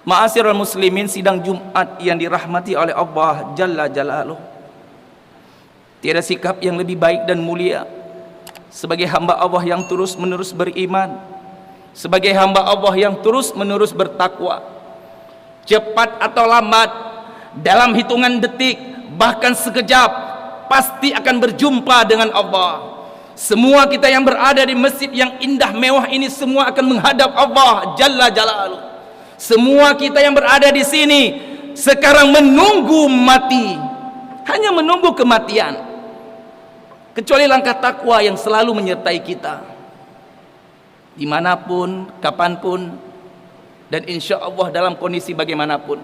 Ma'asyiral muslimin, sidang Jumat yang dirahmati oleh Allah Jalla Jalaluh, tiada sikap yang lebih baik dan mulia sebagai hamba Allah yang terus menerus beriman, sebagai hamba Allah yang terus menerus bertakwa. Cepat atau lambat, dalam hitungan detik, bahkan sekejap, pasti akan berjumpa dengan Allah. Semua kita yang berada di masjid yang indah mewah ini, semua akan menghadap Allah Jalla Jalaluh. Semua kita yang berada di sini sekarang menunggu mati, hanya menunggu kematian, kecuali langkah takwa yang selalu menyertai kita dimanapun, kapanpun, dan insya Allah dalam kondisi bagaimanapun.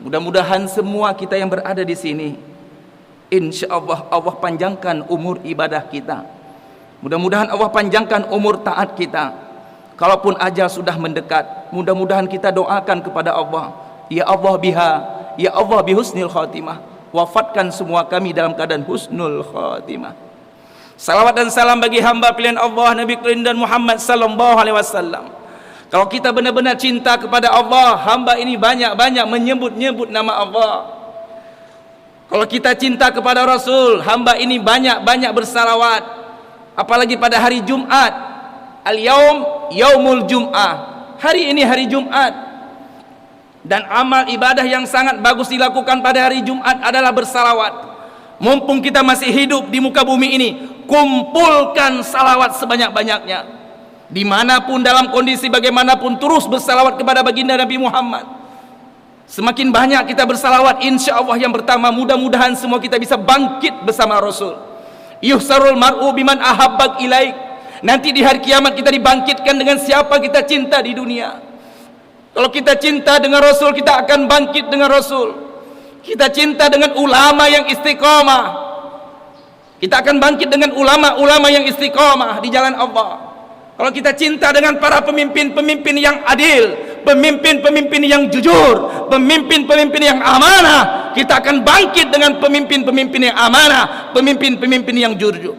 Mudah-mudahan semua kita yang berada di sini, insya Allah Allah panjangkan umur ibadah kita. Mudah-mudahan Allah panjangkan umur taat kita. Kalaupun ajal sudah mendekat, mudah-mudahan kita doakan kepada Allah, ya Allah biha, ya Allah bihusnil khatimah, wafatkan semua kami dalam keadaan husnul khatimah. Salawat dan salam bagi hamba pilihan Allah Nabi Karim dan Muhammad sallallahu alaihi wasallam. Kalau kita benar-benar cinta kepada Allah, hamba ini banyak-banyak menyebut-nyebut nama Allah. Kalau kita cinta kepada Rasul, hamba ini banyak-banyak bersalawat. Apalagi pada hari Jumat, al-yaum yaumul jum'ah, hari ini hari Jumat, dan amal ibadah yang sangat bagus dilakukan pada hari Jumat adalah bersalawat. Mumpung kita masih hidup di muka bumi ini, kumpulkan salawat sebanyak-banyaknya, dimanapun, dalam kondisi bagaimanapun, terus bersalawat kepada baginda Nabi Muhammad. Semakin banyak kita bersalawat, insya Allah yang pertama, mudah-mudahan semua kita bisa bangkit bersama Rasul. Yuhsarul mar'u biman ahabbak ilaik. Nanti di hari kiamat kita dibangkitkan dengan siapa kita cinta di dunia. Kalau kita cinta dengan Rasul, kita akan bangkit dengan Rasul. Kita cinta dengan ulama yang istiqamah, kita akan bangkit dengan ulama-ulama yang istiqamah di jalan Allah. Kalau kita cinta dengan para pemimpin-pemimpin yang adil, pemimpin-pemimpin yang jujur, pemimpin-pemimpin yang amanah, kita akan bangkit dengan pemimpin-pemimpin yang amanah, pemimpin-pemimpin yang jujur.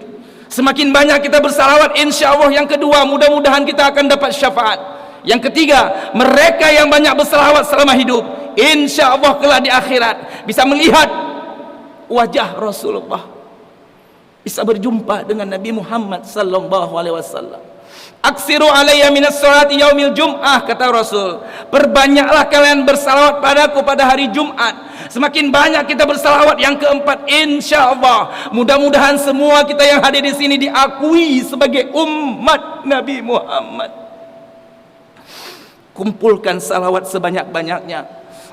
Semakin banyak kita bersalawat, insya Allah yang kedua, mudah-mudahan kita akan dapat syafaat. Yang ketiga, mereka yang banyak bersalawat selama hidup, insya Allah kelak di akhirat bisa melihat wajah Rasulullah, bisa berjumpa dengan Nabi Muhammad sallallahu alaihi wasallam. Aksiru alayya minas salati yaumil jum'ah, kata Rasul, perbanyaklah kalian bersalawat padaku pada hari Jumat. Semakin banyak kita bersalawat. Yang keempat, insya Allah mudah-mudahan semua kita yang hadir di sini diakui sebagai umat Nabi Muhammad. Kumpulkan salawat sebanyak-banyaknya,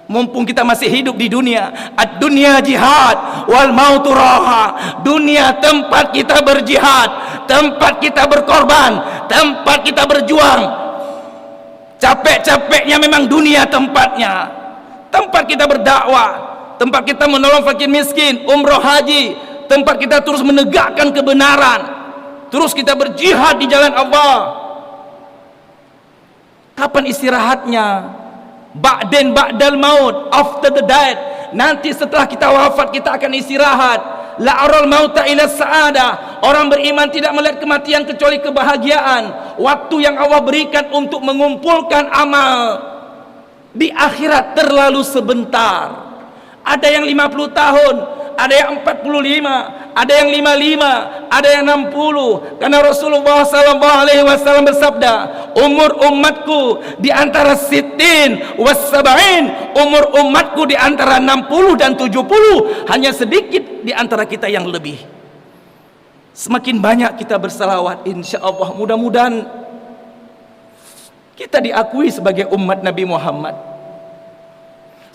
mumpung kita masih hidup di dunia. Ad-dunya jihad wal mautu raha. Dunia tempat kita berjihad, tempat kita berkorban, tempat kita berjuang. Capek-capeknya memang dunia tempatnya, tempat kita berdakwah, tempat kita menolong fakir miskin, umroh haji, tempat kita terus menegakkan kebenaran, terus kita berjihad di jalan Allah. Kapan istirahatnya? Ba'dal maut, after the death. Nanti setelah kita wafat kita akan istirahat. La'aral mauta ila sa'adah. Orang beriman tidak melihat kematian kecuali kebahagiaan. Waktu yang Allah berikan untuk mengumpulkan amal di akhirat terlalu sebentar. Ada yang 50 tahun, ada yang 45, ada yang 55, ada yang 60. Karena Rasulullah sallallahu alaihi wasallam bersabda, umur umatku di antara sittin was sab'in, umur umatku di antara 60 dan 70, hanya sedikit di antara kita yang lebih. Semakin banyak kita bersalawat, insya Allah mudah-mudahan kita diakui sebagai umat Nabi Muhammad.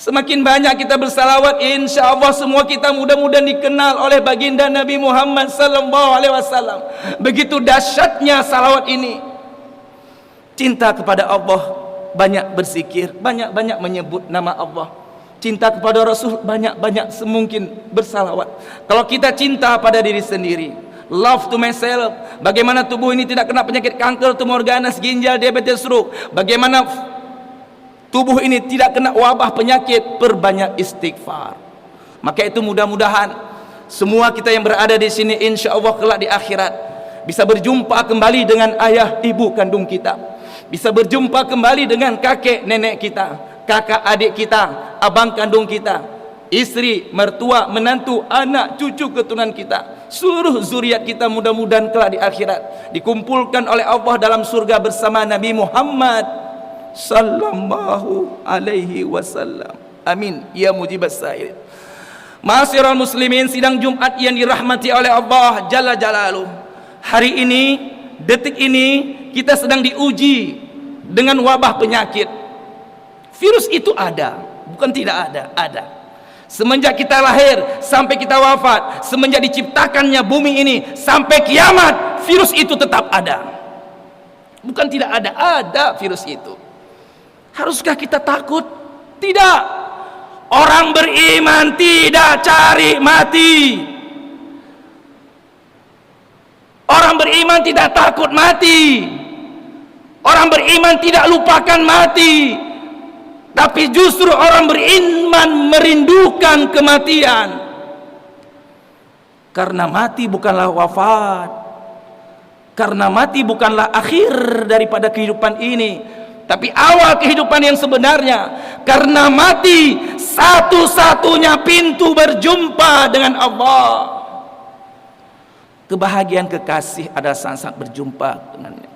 Semakin banyak kita bersalawat, insya Allah semua kita mudah-mudahan dikenal oleh baginda Nabi Muhammad sallallahu alaihi wasallam. Begitu dahsyatnya salawat ini. Cinta kepada Allah, banyak berzikir, banyak-banyak menyebut nama Allah. Cinta kepada Rasul, banyak-banyak semungkin bersalawat. Kalau kita cinta pada diri sendiri, love to myself, bagaimana tubuh ini tidak kena penyakit kanker, tumor ganas, ginjal, diabetes, stroke, bagaimana tubuh ini tidak kena wabah penyakit, perbanyak istighfar. Maka itu mudah-mudahan semua kita yang berada di sini insya Allah kelak di akhirat bisa berjumpa kembali dengan ayah ibu kandung kita, bisa berjumpa kembali dengan kakek nenek kita, kakak adik kita, abang kandung kita, istri, mertua, menantu, anak, cucu keturunan kita, seluruh zuriat kita mudah-mudahan kelak di akhirat dikumpulkan oleh Allah dalam surga bersama Nabi Muhammad sallallahu alaihi wasallam. Amin ya mujibas sa'il. Ma'asyiral muslimin, sidang Jumat yang dirahmati oleh Allah Jalla Jalaluh. Hari ini, detik ini, kita sedang diuji dengan wabah penyakit. Virus itu ada, bukan tidak ada, ada. Semenjak kita lahir sampai kita wafat, semenjak diciptakannya bumi ini sampai kiamat, virus itu tetap ada. Bukan tidak ada, ada virus itu. Haruskah kita takut? Tidak. Orang beriman tidak cari mati. Orang beriman tidak takut mati. Orang beriman tidak lupakan mati. Tapi justru orang beriman merindukan kematian. Karena mati bukanlah wafat. Karena mati bukanlah akhir daripada kehidupan ini, tapi awal kehidupan yang sebenarnya. Karena mati satu-satunya pintu berjumpa dengan Allah. Kebahagiaan kekasih adalah saat-saat berjumpa dengannya.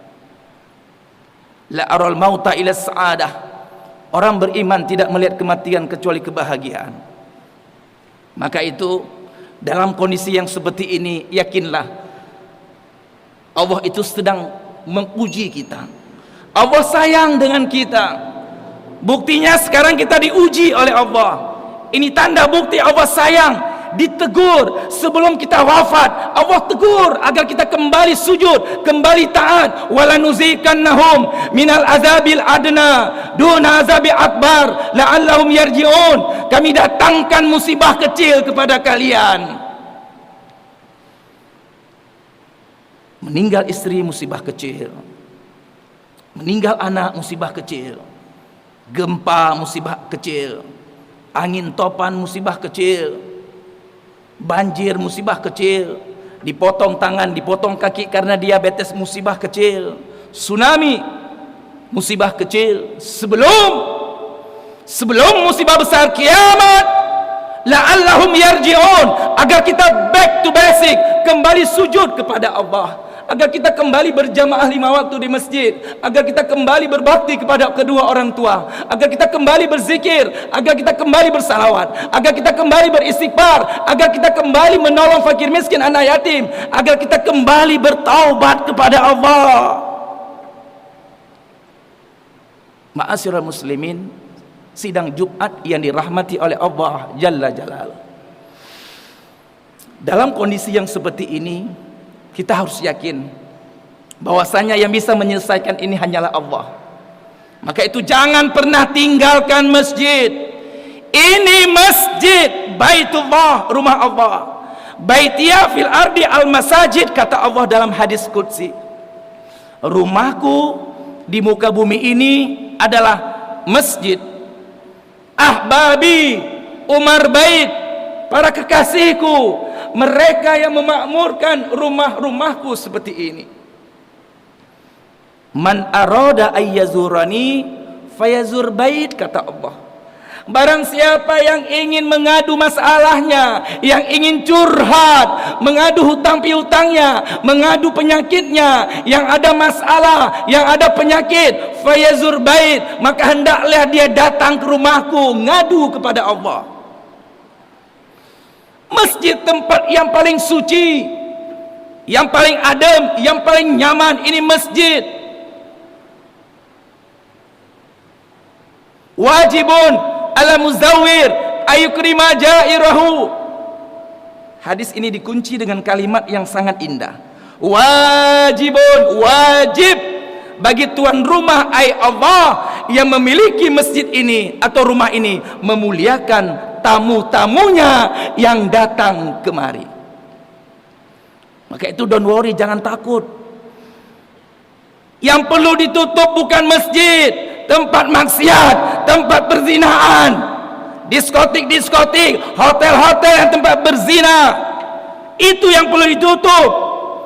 La aral mauta ila sa'adah. Orang beriman tidak melihat kematian kecuali kebahagiaan. Maka itu dalam kondisi yang seperti ini, yakinlah Allah itu sedang menguji kita. Allah sayang dengan kita. Buktinya sekarang kita diuji oleh Allah. Ini tanda bukti Allah sayang. Ditegur sebelum kita wafat, Allah tegur agar kita kembali sujud, kembali taat. Walanuzikannahum minal azabil adna duna azabi akbar la'allahum yarji'un. Kami datangkan musibah kecil kepada kalian. Meninggal istri musibah kecil, meninggal anak musibah kecil, gempa musibah kecil, angin topan musibah kecil, banjir musibah kecil, dipotong tangan, dipotong kaki karena diabetes musibah kecil, tsunami musibah kecil. Sebelum musibah besar kiamat, la'allahum yarji'un, agar kita back to basic, kembali sujud kepada Allah, agar kita kembali berjamaah 5 waktu di masjid, agar kita kembali berbakti kepada kedua orang tua, agar kita kembali berzikir, agar kita kembali bersalawat, agar kita kembali beristighfar, agar kita kembali menolong fakir miskin, anak yatim, agar kita kembali bertaubat kepada Allah. Ma'asyiral muslimin, sidang Jumat yang dirahmati oleh Allah Jalla Jalaluh. Dalam kondisi yang seperti ini, kita harus yakin bahwasanya yang bisa menyelesaikan ini hanyalah Allah. Maka itu jangan pernah tinggalkan masjid. Ini masjid Baitullah, rumah Allah. Baitiya fil ardi al masajid, kata Allah dalam hadis qudsi. Rumahku di muka bumi ini adalah masjid. Ahbabi Umar Bait, para kekasihku, mereka yang memakmurkan rumah-rumahku seperti ini. Man arada ayyazurani fayazur bait, kata Allah. Barang siapa yang ingin mengadu masalahnya, yang ingin curhat, mengadu hutang piutangnya, mengadu penyakitnya, yang ada masalah, yang ada penyakit, fayazur bait, maka hendaklah dia datang ke rumahku, ngadu kepada Allah. Masjid tempat yang paling suci, yang paling adem, yang paling nyaman, ini masjid. Wajibun ala muzawwir ayukrima jairahu. Hadis ini dikunci dengan kalimat yang sangat indah. Wajibun, wajib bagi tuan rumah ai Allah yang memiliki masjid ini atau rumah ini memuliakan tamu-tamunya yang datang kemari. Maka itu don't worry, jangan takut. Yang perlu ditutup bukan masjid, tempat maksiat, tempat perzinahan, diskotik-diskotik, hotel-hotel yang tempat berzina. Itu yang perlu ditutup.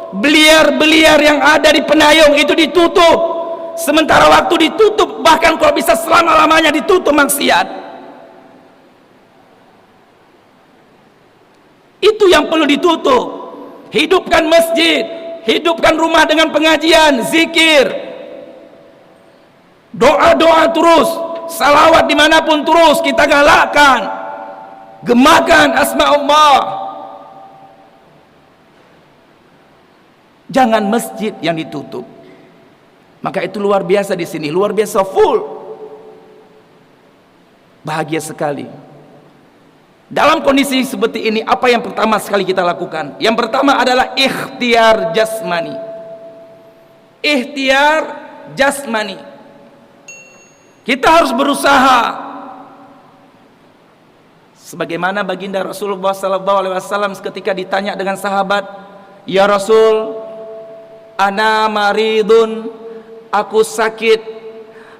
Beliar-beliar yang ada di Penayung itu ditutup. sementara waktu ditutup, bahkan kalau bisa selama-lamanya ditutup maksiat. Itu yang perlu ditutup. Hidupkan masjid, hidupkan rumah dengan pengajian, zikir, doa-doa terus, salawat dimanapun terus kita galakkan, gemakan asma Allah. Jangan masjid yang ditutup. Maka itu luar biasa di sini, luar biasa full. Bahagia sekali. Dalam kondisi seperti ini, apa yang pertama sekali kita lakukan? Yang pertama adalah ikhtiar jasmani. Ikhtiar jasmani. Kita harus berusaha. Sebagaimana baginda Rasulullah SAW ketika ditanya dengan sahabat, "Ya Rasul, ana maridun, aku sakit.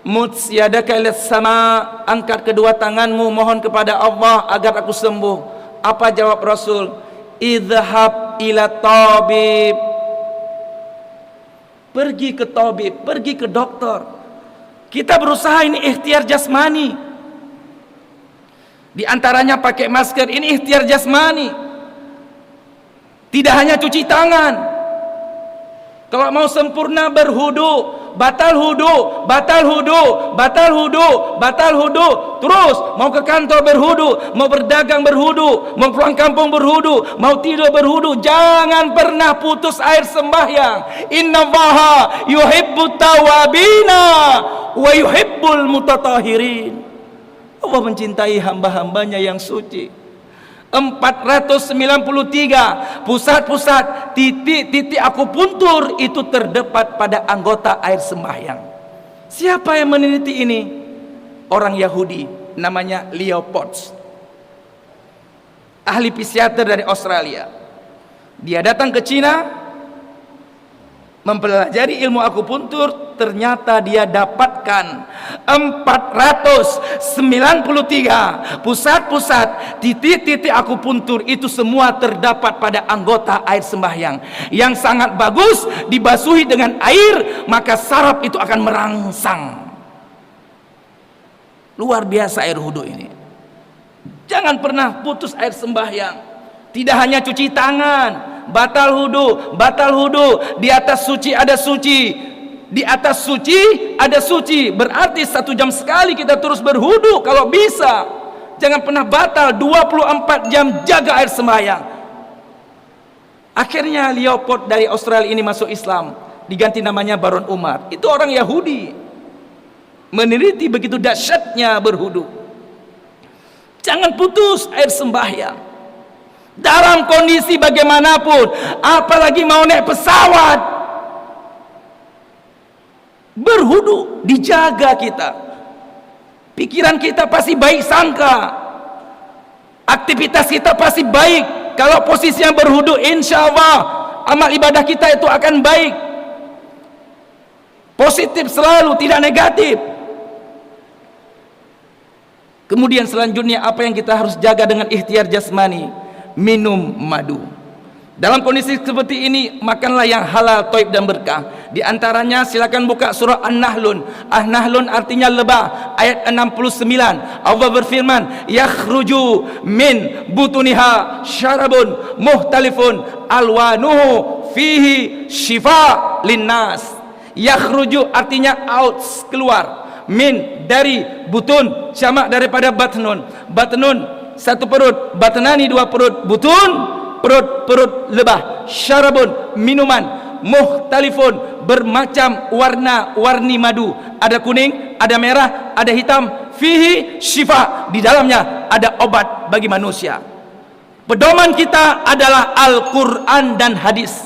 Muts yadaka ilas sama, angkat kedua tanganmu mohon kepada Allah agar aku sembuh." Apa jawab Rasul? Idhhab ila tabib. Pergi ke tabib, pergi ke dokter. Kita berusaha, ini ikhtiar jasmani. Di antaranya pakai masker, ini ikhtiar jasmani. Tidak hanya cuci tangan. Kalau mau sempurna berhudu, batal hudu, batal hudu, batal hudu, batal hudu. Terus mau ke kantor berhudu, mau berdagang berhudu, mau pulang kampung berhudu, mau tidur berhudu. Jangan pernah putus air sembahyang. Innallaha yuhibbut tawabina wa yuhibbul mutatahirin. Allah mencintai hamba-hambanya yang suci. 493 pusat-pusat titik-titik akupuntur itu terdapat pada anggota air sembahyang. Siapa yang meneliti ini? Orang Yahudi, namanya Leopold, ahli psikiater dari Australia. Dia datang ke Cina mempelajari ilmu akupuntur. Ternyata dia dapatkan 493 pusat-pusat titik-titik akupuntur itu semua terdapat pada anggota air sembahyang yang sangat bagus. Dibasuhi dengan air, maka saraf itu akan merangsang. Luar biasa air wudu ini. Jangan pernah putus air sembahyang. Tidak hanya cuci tangan, batal wudu, batal wudu. Di atas suci ada suci, di atas suci ada suci. Berarti 1 jam sekali kita terus berhudu kalau bisa. Jangan pernah batal. 24 jam jaga air sembahyang. Akhirnya Leopold dari Australia ini masuk Islam, diganti namanya Baron Umar. Itu orang Yahudi, meneliti begitu dahsyatnya berhudu. Jangan putus air sembahyang dalam kondisi bagaimanapun, apalagi mau naik pesawat. Berhudu, dijaga kita. Pikiran kita pasti baik sangka, aktivitas kita pasti baik. Kalau posisi yang berhudu, insya Allah amal ibadah kita itu akan baik, positif selalu, tidak negatif. Kemudian selanjutnya apa yang kita harus jaga dengan ikhtiar jasmani? Minum madu. Dalam kondisi seperti ini, makanlah yang halal, thayyib dan berkah. Di antaranya silakan buka surah An-Nahlun. An-Nahlun artinya lebah, ayat 69. Allah berfirman, yakhruju min butuniha syarabun muhtalifun alwanuhu fihi syifa linnas. Yakhruju artinya out, keluar. Min dari butun, jamak daripada batnun. Batnun satu perut, batnani dua perut, butun perut lebah, syarabun minuman, muhtalifun bermacam warna-warni madu, ada kuning, ada merah, ada hitam, fihi syifa, di dalamnya ada obat bagi manusia. Pedoman kita adalah Al-Quran dan hadis.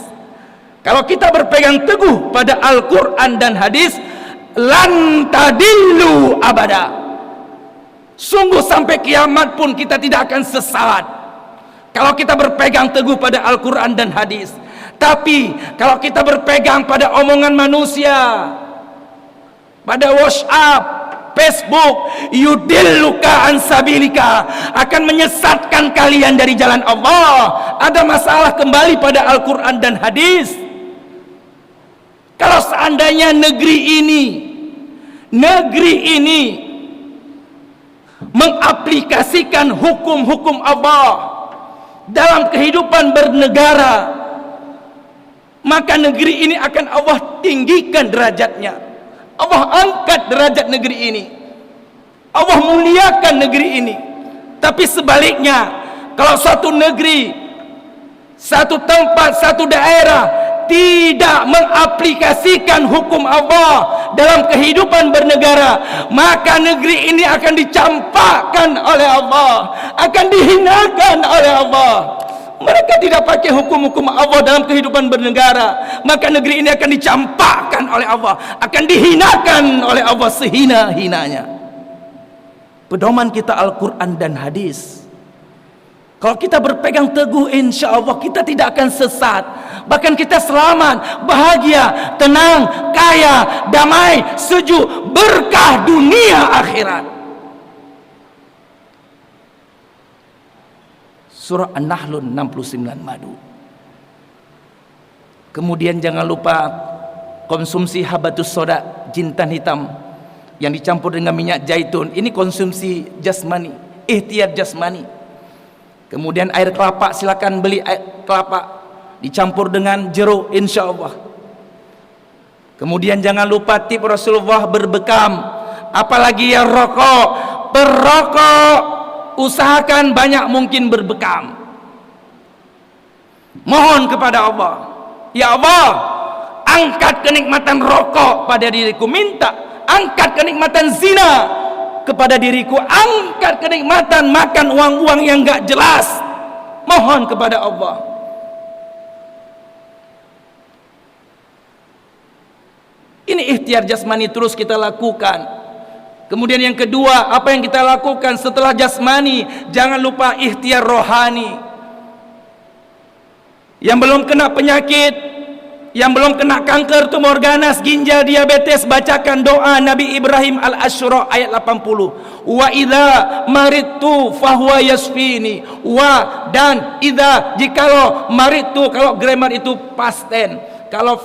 Kalau kita berpegang teguh pada Al-Quran dan hadis, lan tadillu abada, sungguh sampai kiamat pun kita tidak akan sesat kalau kita berpegang teguh pada Al-Quran dan hadis. Tapi kalau kita berpegang pada omongan manusia, pada WhatsApp, Facebook, yudilluka ansabilika, akan menyesatkan kalian dari jalan Allah. Ada masalah, kembali pada Al-Quran dan hadis. Kalau seandainya negeri ini mengaplikasikan hukum-hukum Allah dalam kehidupan bernegara, maka negeri ini akan Allah tinggikan derajatnya. Allah angkat derajat negeri ini, Allah muliakan negeri ini. Tapi sebaliknya, kalau satu negeri, satu tempat, satu daerah tidak mengaplikasikan hukum Allah dalam kehidupan bernegara, maka negeri ini akan dicampakkan oleh Allah, akan dihinakan oleh Allah. Mereka tidak pakai hukum-hukum Allah dalam kehidupan bernegara, maka negeri ini akan dicampakkan oleh Allah, akan dihinakan oleh Allah sehina-hinanya. Pedoman kita Al-Quran dan hadis. Kalau kita berpegang teguh, insya Allah kita tidak akan sesat, bahkan kita selamat, bahagia, tenang, kaya, damai, sejuk, berkah dunia akhirat. Surah An-Nahl 69 madu. Kemudian jangan lupa konsumsi habatus soda, jintan hitam yang dicampur dengan minyak zaitun. Ini konsumsi jasmani, ikhtiar jasmani. Kemudian air kelapa, silakan beli air kelapa dicampur dengan jeruk, insya Allah. Kemudian jangan lupa tip Rasulullah berbekam, apalagi yang rokok, perokok, usahakan banyak mungkin berbekam. Mohon kepada Allah, ya Allah, angkat kenikmatan rokok pada diriku, minta angkat kenikmatan zina kepada diriku, angkat kenikmatan makan uang-uang yang gak jelas. Mohon kepada Allah. Ini ikhtiar jasmani terus kita lakukan. Kemudian yang kedua, apa yang kita lakukan setelah jasmani? Jangan lupa ikhtiar rohani. Yang belum kena penyakit, yang belum kena kanker, tumor ganas, ginjal, diabetes, bacakan doa Nabi Ibrahim Al-Asyra ayat 80. Wa idza maridtu fahuwa yasfini. Wa dan idza, jikalau maridtu, kalau grammar itu past tense, kalau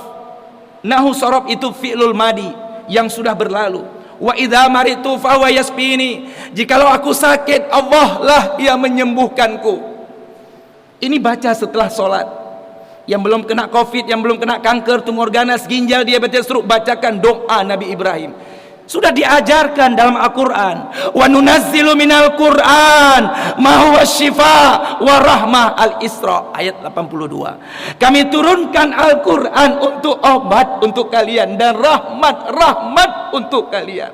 nahu sorob itu fi'lul madi yang sudah berlalu. Wa idza maridtu fahuwa yasfini. Jikalau aku sakit, Allah lah yang menyembuhkanku. Ini baca setelah sholat. Yang belum kena covid, yang belum kena kanker, tumor ganas, ginjal, diabetes, stroke, bacakan doa Nabi Ibrahim. Sudah diajarkan dalam Al-Quran. Wa nunazzilu minal Quran ma huwa syifa wa rahmah, Al-Isra ayat 82. Kami turunkan Al-Quran untuk obat untuk kalian dan rahmat untuk kalian.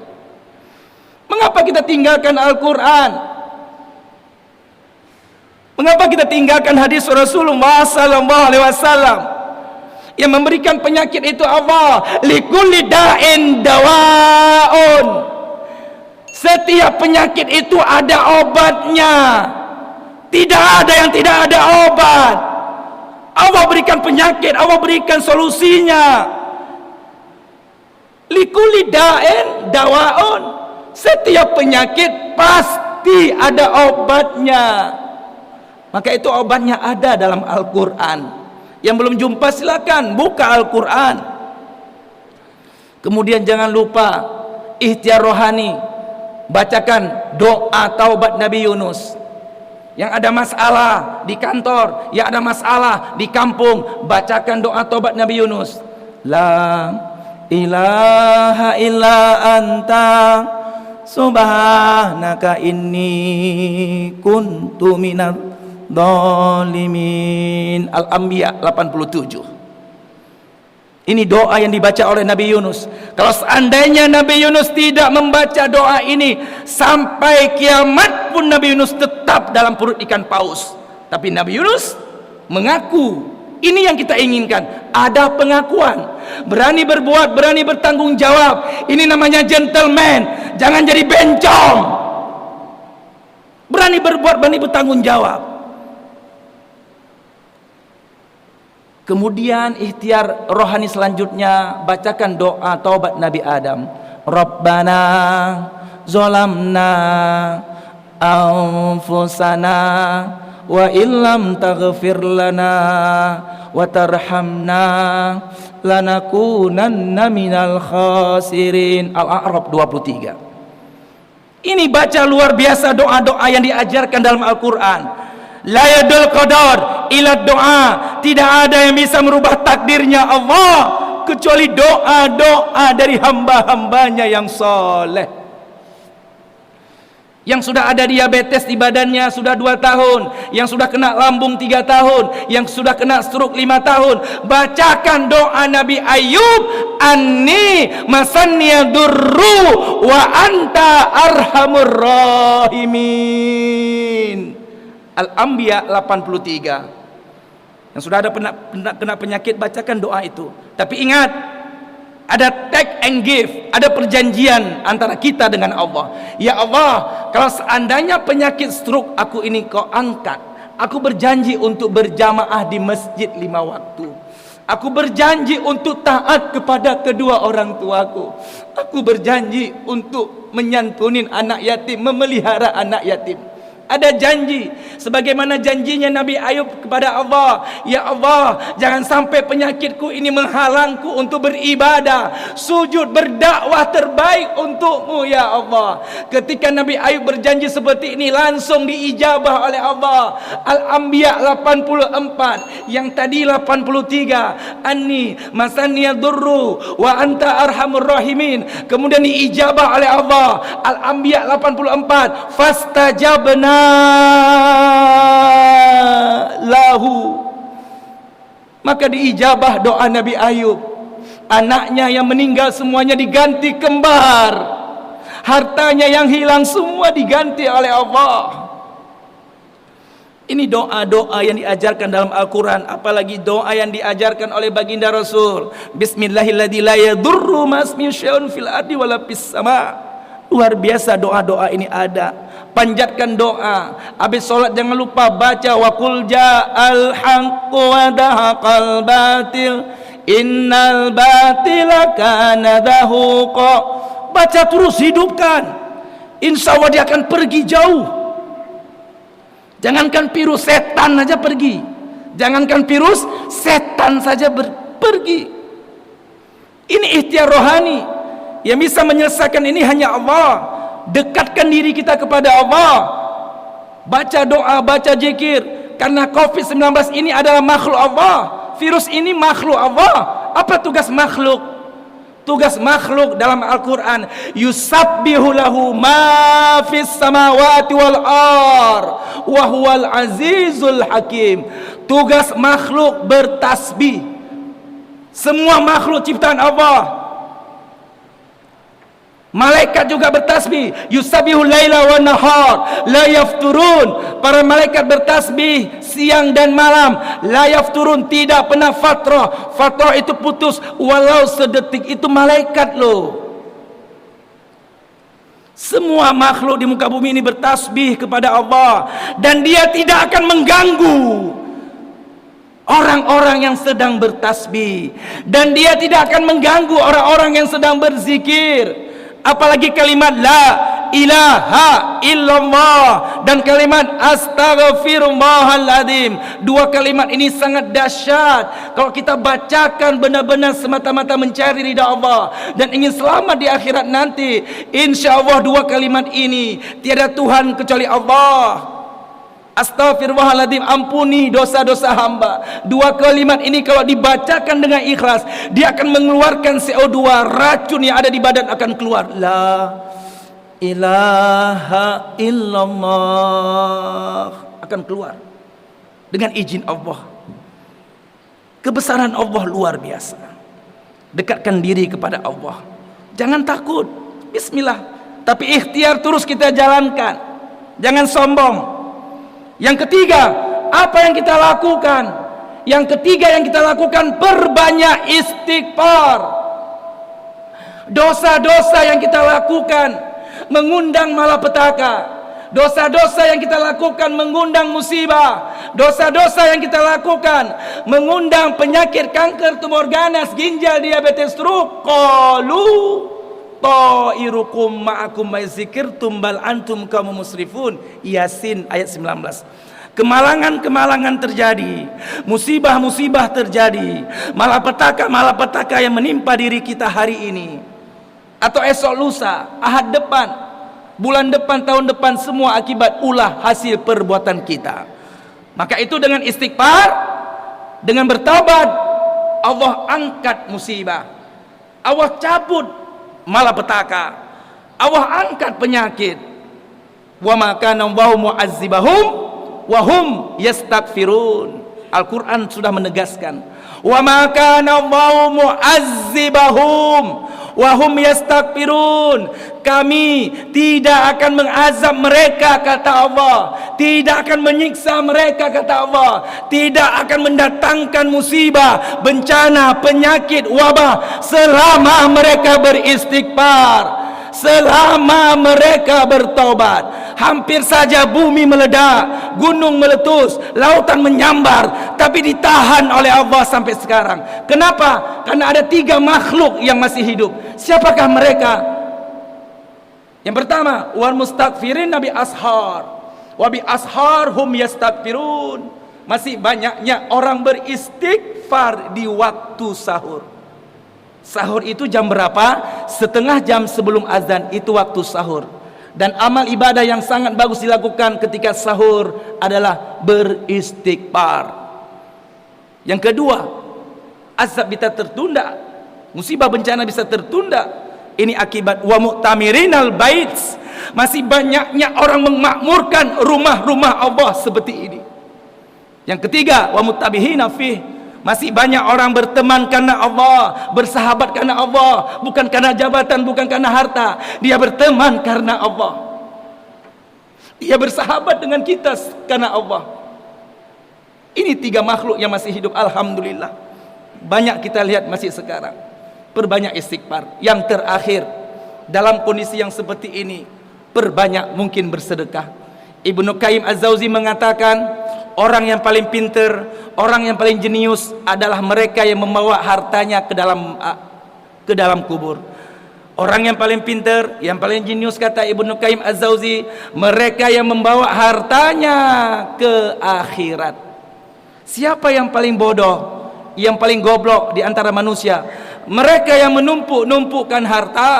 Mengapa kita tinggalkan Al-Quran? Mengapa kita tinggalkan hadis Rasulullah sallallahu alaihi wasallam yang memberikan penyakit itu Allah? Likulli da'in dawaun. Setiap penyakit itu ada obatnya. Tidak ada yang tidak ada obat. Allah berikan penyakit, Allah berikan solusinya. Likulli da'in dawaun. Setiap penyakit pasti ada obatnya. Maka itu obatnya ada dalam Al-Quran. Yang belum jumpa silakan buka Al-Quran. Kemudian jangan lupa ikhtiar rohani. Bacakan doa taubat Nabi Yunus. Yang ada masalah di kantor, yang ada masalah di kampung, bacakan doa taubat Nabi Yunus. La ilaha illa anta subhanaka inni kuntu minadh dhalimin. Al-Anbiya 87. Ini doa yang dibaca oleh Nabi Yunus. Kalau seandainya Nabi Yunus tidak membaca doa ini, sampai kiamat pun Nabi Yunus tetap dalam perut ikan paus. Tapi Nabi Yunus mengaku. Ini yang kita inginkan. Ada pengakuan, berani berbuat, berani bertanggung jawab. Ini namanya gentleman. Jangan jadi bencong. Berani berbuat, berani bertanggung jawab. Kemudian ikhtiar rohani selanjutnya, bacakan doa taubat Nabi Adam. Rabbana zolamna anfusana wa illam taghfir lana wa tarhamna lanakunanna minal khasirin. Al-A'raf 23. Ini baca luar biasa doa-doa yang diajarkan dalam Al-Quran. La yadul qadar ila doa. Tidak ada yang bisa merubah takdirnya Allah kecuali doa-doa dari hamba-hambanya yang soleh. Yang sudah ada diabetes di badannya sudah 2 tahun, yang sudah kena lambung 3 tahun, yang sudah kena stroke 5 tahun, bacakan doa Nabi Ayub, anni masanniya durru wa anta arhamur rahimin. Al-Anbiya 83. Yang sudah ada kena penyakit, bacakan doa itu. Tapi ingat, ada take and give, ada perjanjian antara kita dengan Allah. Ya Allah, kalau seandainya penyakit stroke aku ini kau angkat, aku berjanji untuk berjamaah di masjid 5 waktu. Aku berjanji untuk taat kepada kedua orang tuaku. Aku berjanji untuk menyantunin anak yatim, memelihara anak yatim. Ada janji, sebagaimana janjinya Nabi Ayub kepada Allah. Ya Allah, jangan sampai penyakitku ini menghalangku untuk beribadah, sujud, berdakwah terbaik untukmu ya Allah. Ketika Nabi Ayub berjanji seperti ini, langsung diijabah oleh Allah. Al-Anbiya 84, yang tadi 83, anni masaniya durru wa anta arhamur rahimin. Kemudian diijabah oleh Allah. Al-Anbiya 84, fastajabna lahu, maka diijabah doa Nabi Ayub. Anaknya yang meninggal semuanya diganti kembar, hartanya yang hilang semua diganti oleh Allah. Ini doa-doa yang diajarkan dalam Al-Quran, apalagi doa yang diajarkan oleh baginda Rasul. Bismillahilladzi la yadurru ma'asmihi syai'un fil ardi wala fis sama'. Luar biasa doa-doa ini ada. Panjatkan doa. Habis solat jangan lupa baca wa qul ja'al haqqu wa dahaqal batil innal batila kana zahuqa. Baca terus, hidupkan. Insya Allah dia akan pergi jauh. Jangankan virus, setan saja pergi. Jangankan virus, setan saja pergi. Ini ikhtiar rohani. Yang bisa menyelesaikan ini hanya Allah. Dekatkan diri kita kepada Allah. Baca doa, baca zikir. Karena COVID-19 ini adalah makhluk Allah. Virus ini makhluk Allah. Apa tugas makhluk? Tugas makhluk dalam Al-Quran, yusabbihu lahu ma fis samawati wal ar wa huwal azizul hakim. Tugas makhluk bertasbih. Semua makhluk ciptaan Allah. Malaikat juga bertasbih. Yusabbihu laila wa nahar la yafturun. Para malaikat bertasbih siang dan malam. La yafturun, tidak pernah fatrah. Fatrah itu putus walau sedetik. Itu malaikat loh. Semua makhluk di muka bumi ini bertasbih kepada Allah, dan dia tidak akan mengganggu orang-orang yang sedang bertasbih, dan dia tidak akan mengganggu orang-orang yang sedang berzikir. Apalagi kalimat la ilaha illallah dan kalimat astaghfirullahaladzim. Dua kalimat ini sangat dahsyat. Kalau kita bacakan benar-benar semata-mata mencari ridha Allah dan ingin selamat di akhirat nanti, insya Allah dua kalimat ini tiada Tuhan kecuali Allah. Astaghfirullahaladzim, ampuni dosa-dosa hamba. Dua kalimat ini kalau dibacakan dengan ikhlas, dia akan mengeluarkan CO2, racun yang ada di badan akan keluar. La ilaha illallah akan keluar dengan izin Allah. Kebesaran Allah luar biasa. Dekatkan diri kepada Allah. Jangan takut. Bismillah. Tapi ikhtiar terus kita jalankan. Jangan sombong. Yang ketiga, apa yang kita lakukan? Yang ketiga yang kita lakukan, perbanyak istighfar. Dosa-dosa yang kita lakukan mengundang malapetaka. Dosa-dosa yang kita lakukan mengundang musibah. Dosa-dosa yang kita lakukan mengundang penyakit kanker, tumor ganas, ginjal, diabetes, stroke. Qalu ta'irukum ma'akum ma zikirtum bal antum kaum musrifun. Yasin ayat 19. Kemalangan-kemalangan terjadi, musibah-musibah terjadi, malapetaka-malapetaka yang menimpa diri kita hari ini atau esok lusa, ahad depan, bulan depan, tahun depan, semua akibat ulah hasil perbuatan kita. Maka itu dengan istighfar, dengan bertaubat, Allah angkat musibah, Allah cabut malapetaka, Allah angkat penyakit. Wa ma kana Allahu mu'azzibahum wa hum yastaghfirun. Al-Quran sudah menegaskan, wa ma kana Allahu mu'azzibahum wa hum yastaghfirun. Kami tidak akan mengazab mereka, kata Allah, tidak akan menyiksa mereka, kata Allah, tidak akan mendatangkan musibah, bencana, penyakit, wabah selama mereka beristighfar, selama mereka bertaubat. Hampir saja bumi meledak, gunung meletus, lautan menyambar, tapi ditahan oleh Allah sampai sekarang. Kenapa? Karena ada 3 makhluk yang masih hidup. Siapakah mereka? Yang pertama, wal mustaghfirin nabi ashar, wa bi ashar hum yastaghfirun. Masih banyaknya orang beristighfar di waktu sahur. Sahur itu jam berapa? Setengah jam sebelum azan, itu waktu sahur. Dan amal ibadah yang sangat bagus dilakukan ketika sahur adalah beristighfar. Yang kedua, azab bisa tertunda, musibah bencana bisa tertunda. Ini akibat wa mu'tamirinal bait. Masih banyaknya orang memakmurkan rumah-rumah Allah seperti ini. Yang ketiga, wa mutabihina fih. Masih banyak orang berteman karena Allah, bersahabat karena Allah, bukan karena jabatan, bukan karena harta. Dia berteman karena Allah, dia bersahabat dengan kita karena Allah. Ini 3 makhluk yang masih hidup, alhamdulillah. Banyak kita lihat masih sekarang. Perbanyak istighfar. Yang terakhir, dalam kondisi yang seperti ini, perbanyak mungkin bersedekah. Ibnu Qayyim Az-Jauzi mengatakan, orang yang paling pintar, orang yang paling jenius adalah mereka yang membawa hartanya ke dalam kubur. Orang yang paling pintar, yang paling jenius, kata Ibnu Qayyim Az-Jauzi, mereka yang membawa hartanya ke akhirat. Siapa yang paling bodoh, yang paling goblok di antara manusia? Mereka yang menumpuk-numpukkan harta,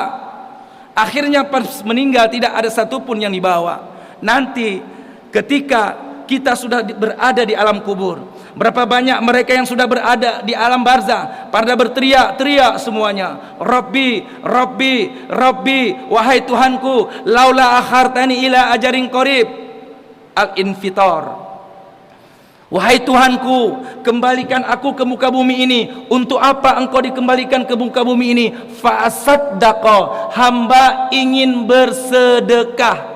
akhirnya pas meninggal tidak ada satupun yang dibawa. Nanti ketika kita sudah berada di alam kubur, berapa banyak mereka yang sudah berada di alam barzah, pada berteriak-teriak semuanya, Rabbi, Rabbi, Rabbi, wahai Tuhanku, laula akhartani ila ajarin qarib, al-infitar. Wahai Tuhanku, kembalikan aku ke muka bumi ini. Untuk apa engkau dikembalikan ke muka bumi ini? Fa'asaddaqa, hamba ingin bersedekah.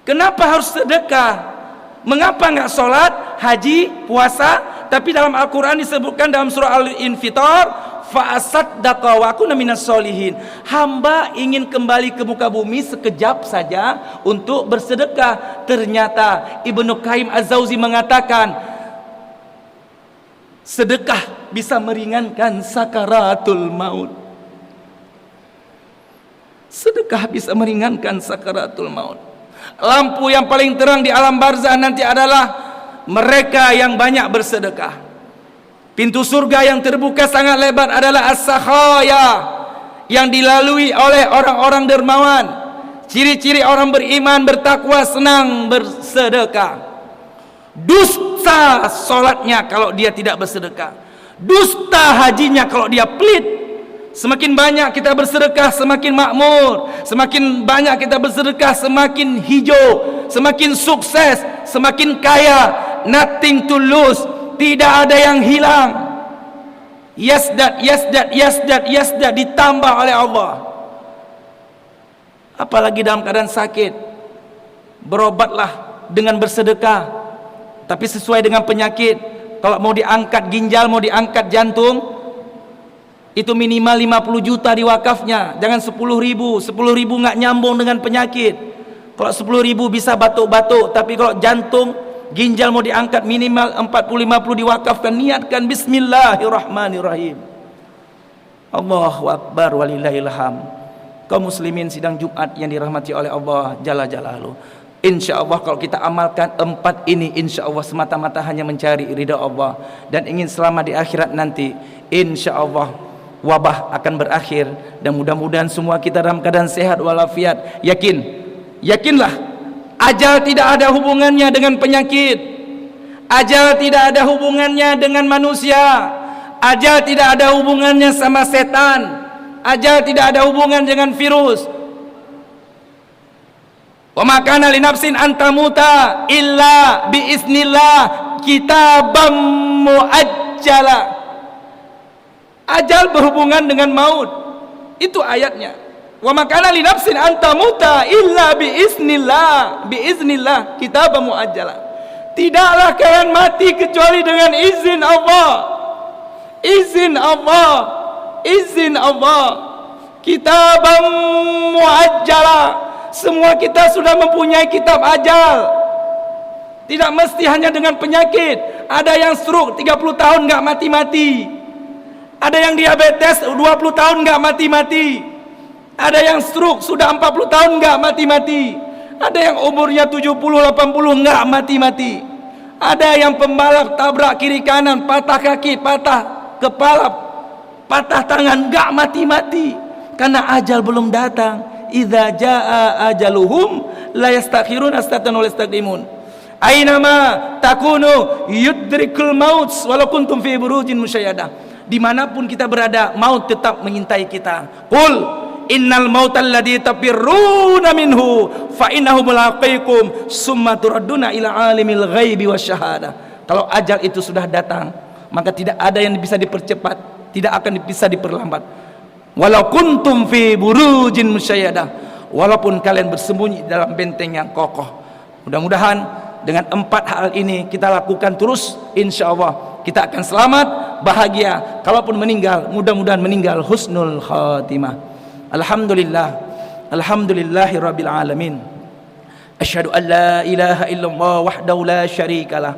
Kenapa harus sedekah? Mengapa enggak sholat, haji, puasa? Tapi dalam Al-Quran disebutkan dalam surah Al-Infitar, fa'asaddaqa wa kunna minas sholihin. Hamba ingin kembali ke muka bumi sekejap saja untuk bersedekah. Ternyata Ibnu Qayyim Az-Jauzi mengatakan, sedekah bisa meringankan sakaratul maut. Sedekah bisa meringankan sakaratul maut. Lampu yang paling terang di alam barzah nanti adalah mereka yang banyak bersedekah. Pintu surga yang terbuka sangat lebar adalah as-sakhaya, yang dilalui oleh orang-orang dermawan. Ciri-ciri orang beriman, bertakwa, senang bersedekah. Dusta solatnya kalau dia tidak bersedekah. Dusta hajinya kalau dia pelit. Semakin banyak kita bersedekah, semakin makmur. Semakin banyak kita bersedekah, semakin hijau, semakin sukses, semakin kaya. Nothing to lose, tidak ada yang hilang. Yasdad, yasdad, yasdad, yasdad, ditambah oleh Allah. Apalagi dalam keadaan sakit, berobatlah dengan bersedekah, tapi sesuai dengan penyakit. Kalau mau diangkat ginjal, mau diangkat jantung, itu minimal 50 juta di wakafnya. Jangan 10.000. 10.000 nggak nyambung dengan penyakit. Kalau 10.000 bisa batuk-batuk, tapi kalau jantung, ginjal mau diangkat minimal 40-50 diwakafkan. Niatkan bismillahirrahmanirrahim. Allahu akbar walillahilham. Kaum muslimin sidang Jumat yang dirahmati oleh Allah Jalla Jalaluhu. Insya Allah kalau kita amalkan 4 ini, insya Allah semata-mata hanya mencari ridha Allah dan ingin selamat di akhirat nanti, insya Allah wabah akan berakhir dan mudah-mudahan semua kita dalam keadaan sehat walafiat. Yakinlah, ajal tidak ada hubungannya dengan penyakit, ajal tidak ada hubungannya dengan manusia, ajal tidak ada hubungannya sama setan, ajal tidak ada hubungan dengan virus. Wa ma kana li nafsin an tamuta illa bi iznillah kitabam muajjala. Ajal berhubungan dengan maut. Itu ayatnya. Wa ma kana li nafsin an tamuta illa bi iznillah kitabam muajjala. Tidaklah kalian mati kecuali dengan izin Allah. Izin Allah. Izin Allah. Kitabam muajjala. Semua kita sudah mempunyai kitab ajal. Tidak mesti hanya dengan penyakit. Ada yang stroke 30 tahun nggak mati-mati. Ada yang diabetes 20 tahun nggak mati-mati. Ada yang stroke sudah 40 tahun nggak mati-mati. Ada yang umurnya 70 80 nggak mati-mati. Ada yang pembalap tabrak kiri kanan, patah kaki, patah kepala, patah tangan, nggak mati-mati karena ajal belum datang. Idza jaa ajaluhum la yastakhiruna sa'atan wa la yastaqdimun. Ainama takunu yudrikul maut walau kuntum fi burujin musyayadah. Dimanapun kita berada, maut tetap mengintai kita. Qul innal mautal ladzi tafirruna minhu fa innahu mulaqikum summa turadduna ila alimil ghaibi wasyahadah. Kalau ajal itu sudah datang, maka tidak ada yang bisa dipercepat, tidak akan bisa diperlambat. Walau kuntum fi burujin musyayadah, walaupun kalian bersembunyi dalam benteng yang kokoh. Mudah-mudahan dengan 4 hal ini kita lakukan terus, insya Allah kita akan selamat, bahagia. Kalaupun meninggal, mudah-mudahan meninggal husnul khatimah. Alhamdulillah, alhamdulillahi rabbil alamin. Asyhadu an la ilaha illallah wahdahu la syarikalah,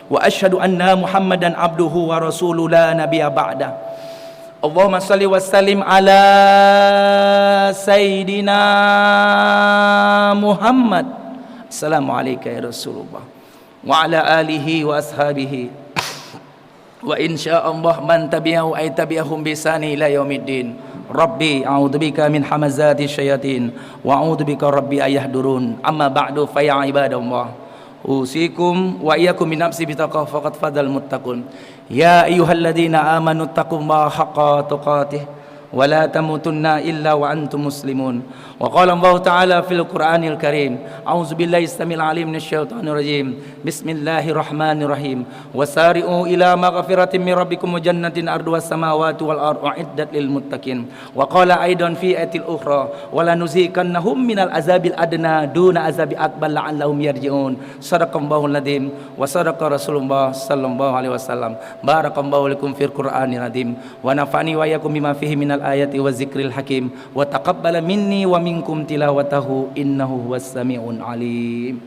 wa asyhadu anna Muhammadan abduhu wa rasuluhu la nabiyya ba'da. Allahumma salli wa sallim ala Sayyidina Muhammad. Assalamualaikum ya Rasulullah wa ala alihi wa ashabihi wa insyaallah man tabi'ahu ay tabi'ahum bisani ila yaumiddin. Rabbi a'udzubika min hamazati syayatin wa a'udzubika rabbi ayahdurun. Amma ba'du fa ya ibadallah, usikum wa iyyakum bi nafsi bitaqwa faqad fadal muttaqun. Ya ayyuhalladzina amanu taqullaha haqqa tuqatih wa la tamutunna illa wa antum muslimun. Wa qala Allah ta'ala fil Qur'anil Karim, a'udzu billahi samil alim minasyaitonir rajim. Bismillahirrahmanirrahim. Wasari'u ila maghfiratin min rabbikum wa jannatin arduha samawati wal ardu uiddat lil muttaqin. Wa qala aidan fi ayatil ukhra wa lanuziqannahum minal azabil adna duna azabi akbar la'allahum yarji'un. Shadaqallahul adzim wa sadaqa Rasulullah sallallahu alaihi wasallam. Barakallahu lakum fil Qur'anil azim wa nafa'ani wa iyyakum bima fihi minal ayati wa zikril hakim wa taqabbala minni wa minkum tilawatahu innahu huwas sami'un alim.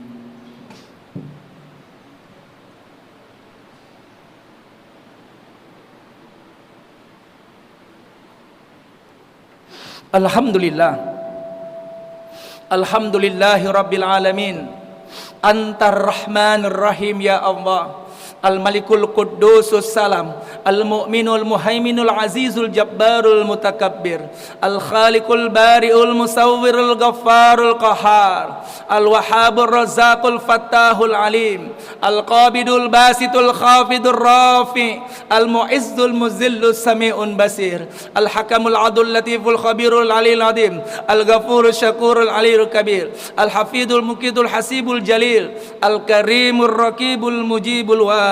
Alhamdulillah, alhamdulillahi rabbil alamin. Antar rahmanir rahim ya Allah. Al-Malikul Quddusus Salam, Al-Mu'minul Muhaiminul Azizul Jabbarul Mutakabbir, Al-Khaliqul Bari'ul Musawwirul Ghaffarul Qahhar, Al-Wahhabur Razzaqul Fattahul Alim, Al-Qabidul Basitul Khafidur Rafi, Al-Mu'izzul Muzillus Sami'un Basir, Al-Hakamul Adul Latiful Khabirul Alil Adim, Al-Ghafurul Syakurul Aliyul Kabir, Al-Hafidul Mukidul Hasibul Jalil, Al-Karimur Raqibul Mujibul Wa